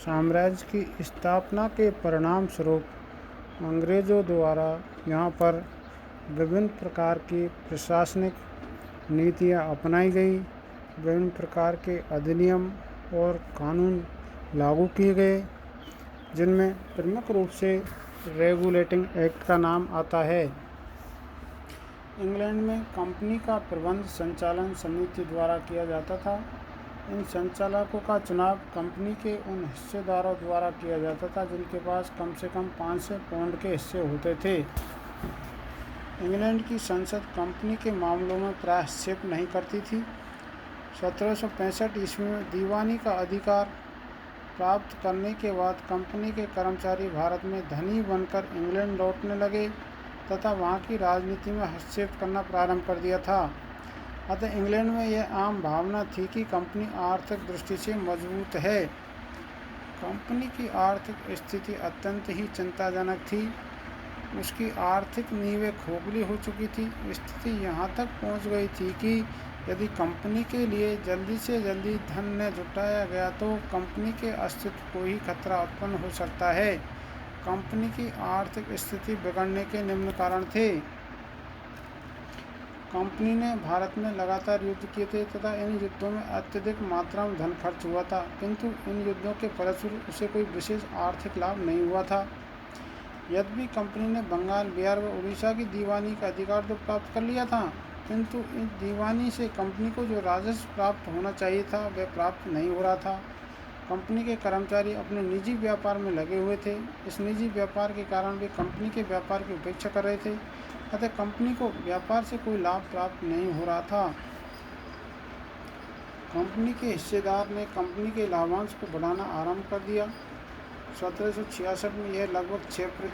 साम्राज्य की स्थापना के परिणामस्वरूप अंग्रेज़ों द्वारा यहाँ पर विभिन्न प्रकार की प्रशासनिक नीतियाँ अपनाई गई, विभिन्न प्रकार के अधिनियम और कानून लागू किए गए, जिनमें प्रमुख रूप से रेगुलेटिंग एक्ट का नाम आता है। इंग्लैंड में कंपनी का प्रबंध संचालन समिति द्वारा किया जाता था। इन संचालकों का चुनाव कंपनी के उन हिस्सेदारों द्वारा किया जाता था जिनके पास कम से कम 500 पाउंड के हिस्से होते थे। इंग्लैंड की संसद कंपनी के मामलों में प्राय हस्तक्षेप नहीं करती थी। 1765 ईस्वी में दीवानी का अधिकार प्राप्त करने के बाद कंपनी के कर्मचारी भारत में धनी बनकर इंग्लैंड लौटने लगे तथा वहाँ की राजनीति में हस्तक्षेप करना प्रारंभ कर दिया था। अतः इंग्लैंड में यह आम भावना थी कि कंपनी आर्थिक दृष्टि से मजबूत है। कंपनी की आर्थिक स्थिति अत्यंत ही चिंताजनक थी। उसकी आर्थिक नींवें खोखली हो चुकी थी। स्थिति यहाँ तक पहुँच गई थी कि यदि कंपनी के लिए जल्दी से जल्दी धन न जुटाया गया तो कंपनी के अस्तित्व को ही खतरा उत्पन्न हो सकता है। कंपनी की आर्थिक स्थिति बिगड़ने के निम्न कारण थे। कंपनी ने भारत में लगातार युद्ध किए थे तथा इन युद्धों में अत्यधिक मात्रा में धन खर्च हुआ था, किंतु इन युद्धों के फलस्वरूप उसे कोई विशेष आर्थिक लाभ नहीं हुआ था। यद्यपि कंपनी ने बंगाल, बिहार व उड़ीसा की दीवानी का अधिकार तो प्राप्त कर लिया था, किंतु इस दीवानी से कंपनी को जो राजस्व प्राप्त होना चाहिए था वह प्राप्त नहीं हो रहा था। कंपनी के कर्मचारी अपने निजी व्यापार में लगे हुए थे। इस निजी व्यापार के कारण वे कंपनी के व्यापार की उपेक्षा कर रहे थे, अतः कंपनी को व्यापार से कोई लाभ प्राप्त नहीं हो रहा था। कंपनी के हिस्सेदार ने कंपनी के लाभांश को बढ़ाना आरंभ कर दिया। 1766 में यह लगभग 6%